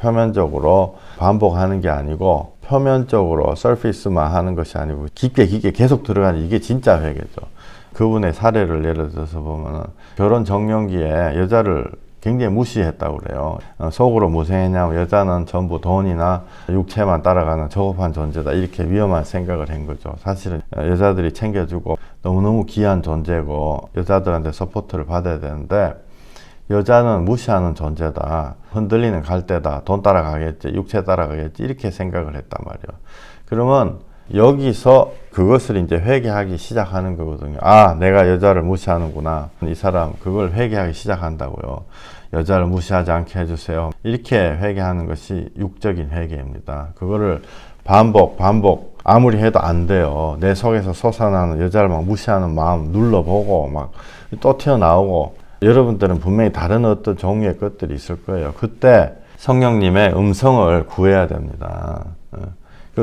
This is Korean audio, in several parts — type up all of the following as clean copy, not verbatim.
표면적으로 반복하는 게 아니고 표면적으로 서피스만 하는 것이 아니고 깊게 계속 들어가는 이게 진짜 회개죠. 그분의 사례를 예를 들어서 보면은 결혼 정년기에 여자를 굉장히 무시했다고 그래요. 속으로 무슨 생각했냐면 여자는 전부 돈이나 육체만 따라가는 저급한 존재다, 이렇게 위험한 생각을 한 거죠. 사실은 여자들이 챙겨주고 너무너무 귀한 존재고 여자들한테 서포트를 받아야 되는데 여자는 무시하는 존재다, 흔들리는 갈대다, 돈 따라가겠지, 육체 따라가겠지, 이렇게 생각을 했단 말이에요. 그러면 여기서 그것을 이제 회개하기 시작하는 거거든요. 아, 내가 여자를 무시하는구나. 이 사람 그걸 회개하기 시작한다고요. 여자를 무시하지 않게 해주세요. 이렇게 회개하는 것이 육적인 회개입니다. 그거를 반복 아무리 해도 안 돼요. 내 속에서 솟아나는 여자를 막 무시하는 마음 눌러보고 막 또 튀어나오고, 여러분들은 분명히 다른 어떤 종류의 것들이 있을 거예요. 그때 성령님의 음성을 구해야 됩니다.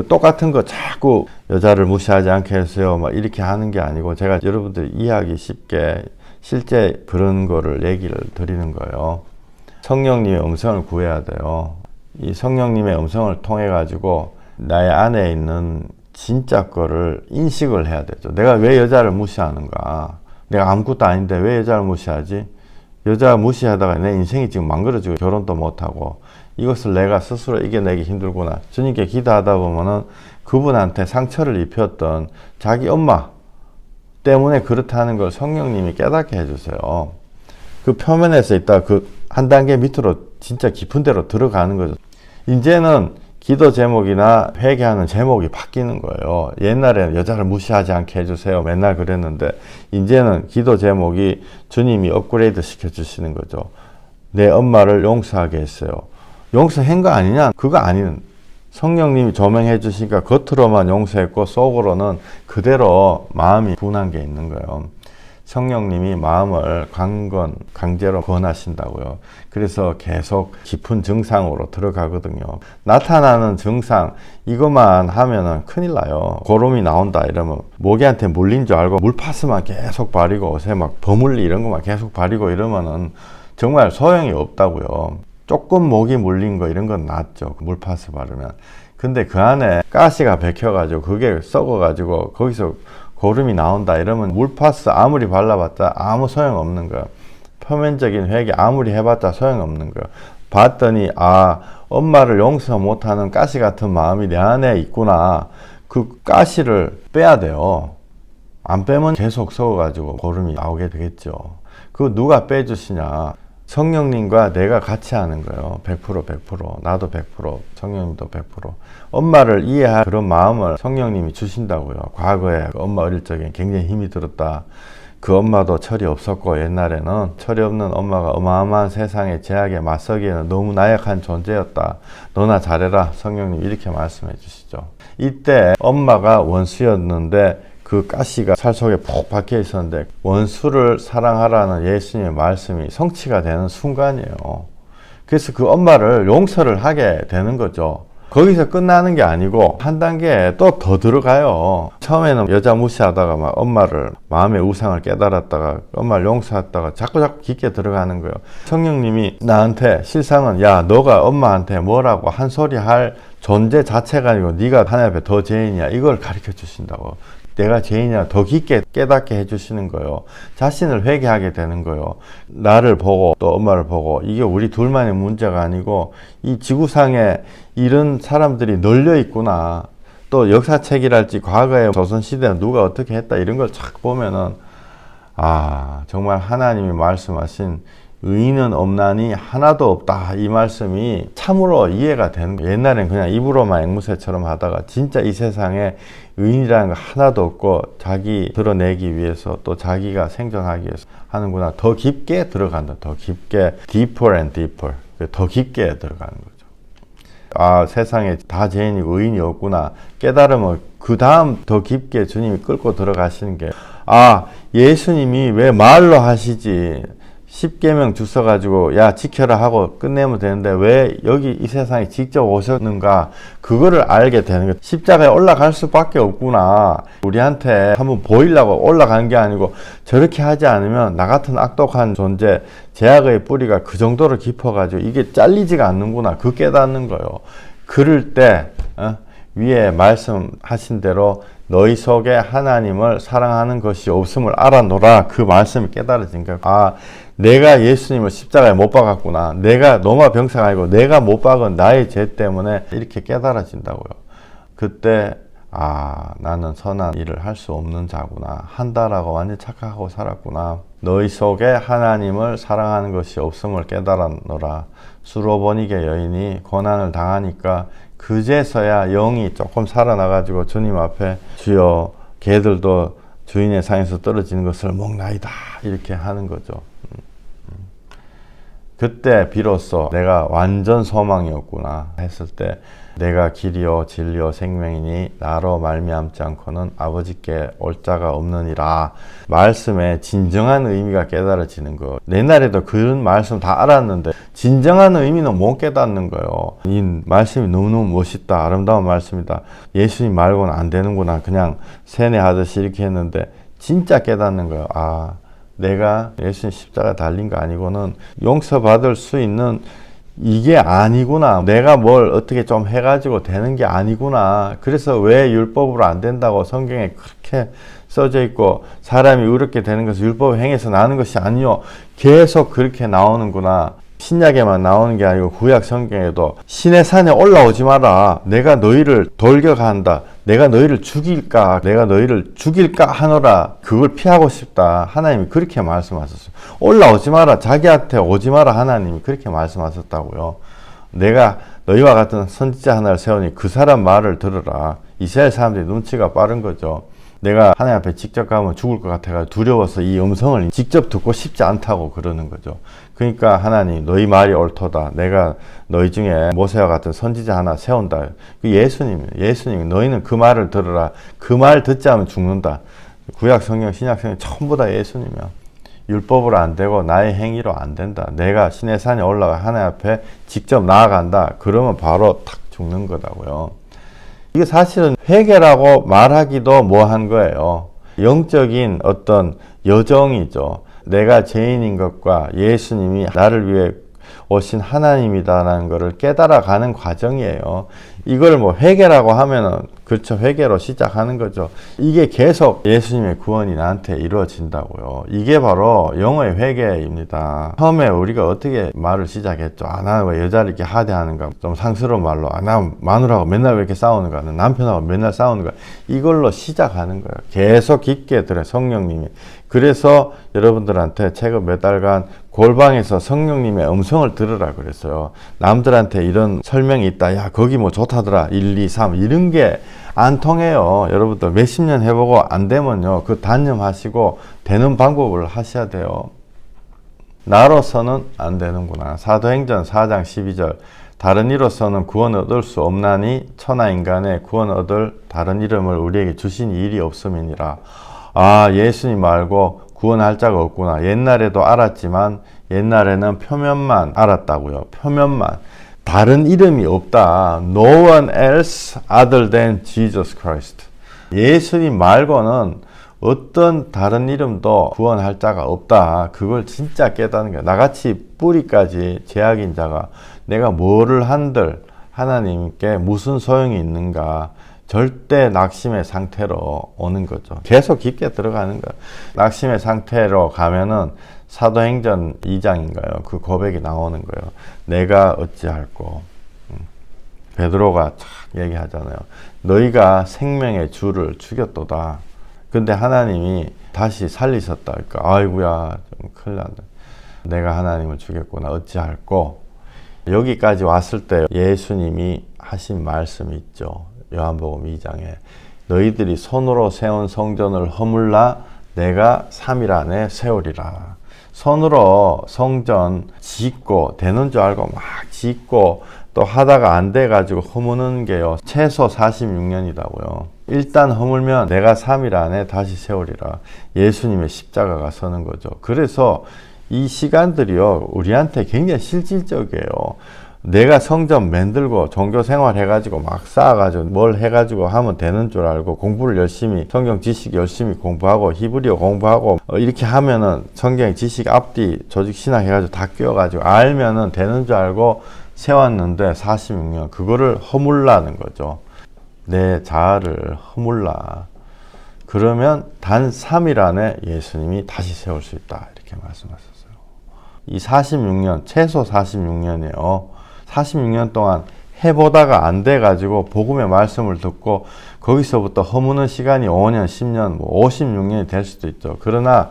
똑같은 거 자꾸 여자를 무시하지 않게 해주세요 막 이렇게 하는 게 아니고, 제가 여러분들이 이해하기 쉽게 실제 그런 거를 얘기를 드리는 거예요. 성령님의 음성을 구해야 돼요. 이 성령님의 음성을 통해 가지고 나의 안에 있는 진짜 거를 인식을 해야 되죠. 내가 왜 여자를 무시하는가? 내가 아무것도 아닌데 왜 여자를 무시하지? 여자 무시하다가 내 인생이 지금 망가져지고 결혼도 못하고, 이것을 내가 스스로 이겨내기 힘들구나. 주님께 기도하다 보면은 그분한테 상처를 입혔던 자기 엄마 때문에 그렇다는 걸 성령님이 깨닫게 해주세요. 그 표면에서 있다 그 한 단계 밑으로 진짜 깊은 데로 들어가는 거죠. 이제는 기도 제목이나 회개하는 제목이 바뀌는 거예요. 옛날에는 여자를 무시하지 않게 해주세요 맨날 그랬는데, 이제는 기도 제목이 주님이 업그레이드 시켜주시는 거죠. 내 엄마를 용서하게 했어요. 용서한 거 아니냐? 그거 아닌, 성령님이 조명해 주시니까 겉으로만 용서했고 속으로는 그대로 마음이 분한 게 있는 거예요. 성령님이 마음을 강제로 권하신다고요. 그래서 계속 깊은 증상으로 들어가거든요. 나타나는 증상 이것만 하면은 큰일 나요. 고름이 나온다 이러면 모기한테 물린 줄 알고 물파스만 계속 바르고 요새 막 버물리 이런 것만 계속 바르고 이러면은 정말 소용이 없다고요. 조금 모기 물린 거 이런 건 낫죠. 물파스 바르면. 근데 그 안에 가시가 bek혀가지고 그게 썩어가지고 거기서 고름이 나온다 이러면 물파스 아무리 발라봤자 아무 소용없는 거야. 표면적인 회개 아무리 해봤자 소용없는 거야. 봤더니 아, 엄마를 용서 못하는 가시 같은 마음이 내 안에 있구나. 그 가시를 빼야 돼요. 안 빼면 계속 썩어가지고 고름이 나오게 되겠죠. 그거 누가 빼주시냐? 성령님과 내가 같이 하는 거예요. 100%. 나도 100%, 성령님도 100%. 엄마를 이해할 그런 마음을 성령님이 주신다고요. 과거에 엄마 어릴 적에 굉장히 힘이 들었다. 그 엄마도 철이 없었고, 옛날에는 철이 없는 엄마가 어마어마한 세상의 제약에 맞서기에는 너무 나약한 존재였다. 너나 잘해라. 성령님 이렇게 말씀해 주시죠. 이때 엄마가 원수였는데 그 가시가 살 속에 푹 박혀 있었는데 원수를 사랑하라는 예수님의 말씀이 성취가 되는 순간이에요. 그래서 그 엄마를 용서를 하게 되는 거죠. 거기서 끝나는 게 아니고 한 단계 또 더 들어가요. 처음에는 여자 무시하다가 막 엄마를 마음의 우상을 깨달았다가 엄마를 용서했다가 자꾸 깊게 들어가는 거예요. 성령님이 나한테 실상은 야, 너가 엄마한테 뭐라고 한 소리 할 존재 자체가 아니고 네가 하나님 앞에 더 죄인이야, 이걸 가르쳐 주신다고. 내가 죄인이야 더 깊게 깨닫게 해주시는 거예요. 자신을 회개하게 되는 거예요. 나를 보고 또 엄마를 보고, 이게 우리 둘만의 문제가 아니고 이 지구상에 이런 사람들이 널려 있구나. 또 역사책이랄지 과거에 조선시대는 누가 어떻게 했다 이런 걸 쫙 보면은 아, 정말 하나님이 말씀하신 의인은 없나니 하나도 없다, 이 말씀이 참으로 이해가 되는 거예요. 옛날엔 그냥 입으로만 앵무새처럼 하다가 진짜 이 세상에 의인이라는 거 하나도 없고 자기 드러내기 위해서 또 자기가 생존하기 위해서 하는구나. 더 깊게 들어간다. 더 깊게, deeper and deeper. 더 깊게 들어가는 거죠. 아, 세상에 다 죄인이고 의인이 없구나 깨달으면 그 다음 더 깊게 주님이 끌고 들어가시는 게, 아, 예수님이 왜 말로 하시지 십계명 주셔가지고 야 지켜라 하고 끝내면 되는데 왜 여기 이 세상에 직접 오셨는가, 그거를 알게 되는 거예요. 십자가에 올라갈 수밖에 없구나. 우리한테 한번 보이려고 올라간 게 아니고 저렇게 하지 않으면 나 같은 악독한 존재, 죄악의 뿌리가 그 정도로 깊어가지고 이게 잘리지가 않는구나, 그 깨닫는 거예요. 그럴 때 위에 말씀하신 대로 너희 속에 하나님을 사랑하는 것이 없음을 알아노라, 그 말씀이 깨달아진 거예요. 아, 내가 예수님을 십자가에 못 박았구나. 내가 노마 병사가 아니고 내가 못 박은 나의 죄 때문에 이렇게 깨달아진다고요. 그때 아, 나는 선한 일을 할 수 없는 자구나. 한다라고 완전 착각하고 살았구나. 너희 속에 하나님을 사랑하는 것이 없음을 깨달았노라. 수로보니게 여인이 고난을 당하니까 그제서야 영이 조금 살아나가지고 주님 앞에 주여 개들도 주인의 상에서 떨어지는 것을 먹나이다 이렇게 하는 거죠. 그때 비로소 내가 완전 소망이었구나 했을 때 내가 길이요 진리요 생명이니 나로 말미암지 않고는 아버지께 올 자가 없느니라. 말씀의 진정한 의미가 깨달아지는 거. 옛날에도 그런 말씀 다 알았는데 진정한 의미는 못 깨닫는 거예요. 이 말씀이 너무너무 멋있다, 아름다운 말씀이다, 예수님 말고는 안 되는구나, 그냥 세뇌하듯이 이렇게 했는데 진짜 깨닫는 거예요. 아, 내가 예수님 십자가 달린 거 아니고는 용서받을 수 있는 이게 아니구나. 내가 뭘 어떻게 좀 해가지고 되는 게 아니구나. 그래서 왜 율법으로 안 된다고 성경에 그렇게 써져 있고 사람이 의롭게 되는 것은 율법을 행해서 나는 것이 아니요. 계속 그렇게 나오는구나. 신약에만 나오는 게 아니고 구약 성경에도 신의 산에 올라오지 마라. 내가 너희를 돌격한다. 내가 너희를 죽일까? 내가 너희를 죽일까 하노라. 그걸 피하고 싶다. 하나님이 그렇게 말씀하셨어요. 올라오지 마라. 자기한테 오지 마라. 하나님이 그렇게 말씀하셨다고요. 내가 너희와 같은 선지자 하나를 세우니 그 사람 말을 들으라. 이스라엘 사람들이 눈치가 빠른 거죠. 내가 하나님 앞에 직접 가면 죽을 것 같아서 두려워서 이 음성을 직접 듣고 싶지 않다고 그러는 거죠. 그러니까 하나님 너희 말이 옳도다. 내가 너희 중에 모세와 같은 선지자 하나 세운다. 예수님이 너희는 그 말을 들으라. 그 말 듣지 않으면 죽는다. 구약 성경, 신약 성경 전부 다 예수님이야. 율법으로 안 되고 나의 행위로 안 된다. 내가 신의 산에 올라가 하나님 앞에 직접 나아간다. 그러면 바로 탁 죽는 거다고요. 이게 사실은 회개라고 말하기도 뭐한 거예요. 영적인 어떤 여정이죠. 내가 죄인인 것과 예수님이 나를 위해 오신 하나님이다라는 것을 깨달아가는 과정이에요. 이걸 뭐 회개라고 하면은 그렇죠. 회개로 시작하는 거죠. 이게 계속 예수님의 구원이 나한테 이루어진다고요. 이게 바로 영어의 회개입니다. 처음에 우리가 어떻게 말을 시작했죠. 아, 나 왜 여자를 이렇게 하대하는가. 좀 상스러운 말로. 아, 나 마누라하고 맨날 왜 이렇게 싸우는가. 나 남편하고 맨날 싸우는가. 이걸로 시작하는 거예요. 계속 깊게 들어요. 성령님이. 그래서 여러분들한테 최근 몇 달간 골방에서 성령님의 음성을 들으라 그랬어요. 남들한테 이런 설명이 있다. 야, 거기 뭐 좋다더라. 1, 2, 3 이런 게 안 통해요. 여러분들 몇십 년 해보고 안 되면요. 그 단념하시고 되는 방법을 하셔야 돼요. 나로서는 안 되는구나. 사도행전 4장 12절 다른 이로서는 구원 얻을 수 없나니 천하 인간의 구원 얻을 다른 이름을 우리에게 주신 일이 없음이니라. 아, 예수님 말고 구원할 자가 없구나. 옛날에도 알았지만 옛날에는 표면만 알았다고요. 표면만. 다른 이름이 없다. No one else other than Jesus Christ. 예수님 말고는 어떤 다른 이름도 구원할 자가 없다. 그걸 진짜 깨닫는 거야. 나같이 뿌리까지 죄악인 자가 내가 뭐를 한들 하나님께 무슨 소용이 있는가. 절대 낙심의 상태로 오는 거죠. 계속 깊게 들어가는 거예요. 낙심의 상태로 가면은 사도행전 2장인가요? 그 고백이 나오는 거예요. 내가 어찌할꼬. 베드로가 쫙 얘기하잖아요. 너희가 생명의 주를 죽였도다. 근데 하나님이 다시 살리셨다. 그러니까 아이고야 좀 큰일 난다. 내가 하나님을 죽였구나. 어찌할꼬. 여기까지 왔을 때 예수님이 하신 말씀이 있죠. 요한복음 2장에 너희들이 손으로 세운 성전을 허물라 내가 3일 안에 세우리라. 손으로 성전 짓고 되는 줄 알고 막 짓고 또 하다가 안 돼가지고 허무는 게요. 최소 46년이라고요. 일단 허물면 내가 3일 안에 다시 세우리라. 예수님의 십자가가 서는 거죠. 그래서 이 시간들이요, 우리한테 굉장히 실질적이에요. 내가 성전 만들고 종교 생활 해가지고 막 쌓아가지고 뭘 해가지고 하면 되는 줄 알고 공부를 열심히, 성경 지식 열심히 공부하고 히브리어 공부하고 이렇게 하면은 성경 지식 앞뒤 조직 신학 해가지고 다 끼워가지고 알면은 되는 줄 알고 세웠는데 46년 그거를 허물라는 거죠. 내 자아를 허물라. 그러면 단 3일 안에 예수님이 다시 세울 수 있다. 이렇게 말씀하셨어요. 이 46년, 최소 46년이에요. 46년 동안 해보다가 안 돼가지고 복음의 말씀을 듣고 거기서부터 허무는 시간이 5년, 10년, 뭐 56년이 될 수도 있죠. 그러나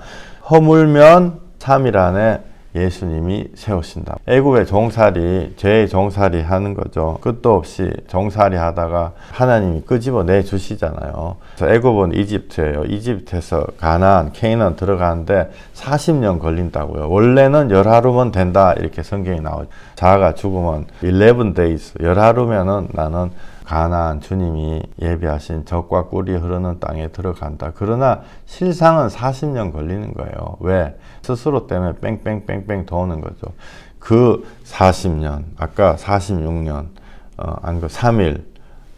허물면 3일 안에 예수님이 세우신다. 애굽의 종살이, 죄의 종살이 하는 거죠. 끝도 없이 종살이 하다가 하나님이 끄집어내 주시잖아요. 그래서 애굽은 이집트예요. 이집트에서 가나안, 케이난 들어가는데 40년 걸린다고요. 원래는 10하루면 된다 이렇게 성경이 나오죠. 자아가 죽으면 11 days, 10하루면은 나는 가나안 주님이 예비하신 젖과 꿀이 흐르는 땅에 들어간다. 그러나 실상은 40년 걸리는 거예요. 왜? 스스로 때문에 뺑뺑뺑뺑 도는 거죠. 그 40년, 아까 46년, 안 그 3일,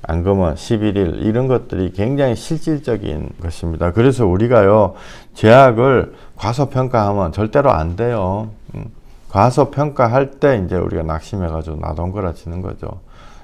안 그러면 11일 이런 것들이 굉장히 실질적인 것입니다. 그래서 우리가요, 죄악을 과소평가하면 절대로 안 돼요. 과소평가할 때 이제 우리가 낙심해가지고 나동거라지는 거죠.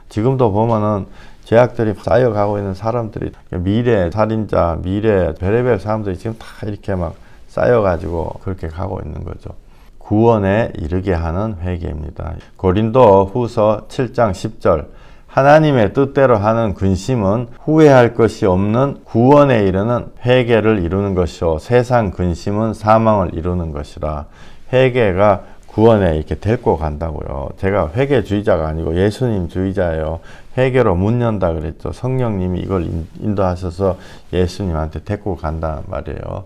지금도 보면은 죄악들이 쌓여가고 있는 사람들이 미래 살인자, 미래 별의별 사람들이 지금 다 이렇게 막 쌓여가지고 그렇게 가고 있는 거죠. 구원에 이르게 하는 회개입니다. 고린도 후서 7장 10절 하나님의 뜻대로 하는 근심은 후회할 것이 없는 구원에 이르는 회개를 이루는 것이요 세상 근심은 사망을 이루는 것이라. 회개가 구원에 이렇게 데리고 간다고요. 제가 회개주의자가 아니고 예수님주의자예요. 회개로 문 연다 그랬죠. 성령님이 이걸 인도하셔서 예수님한테 데리고 간단 말이에요.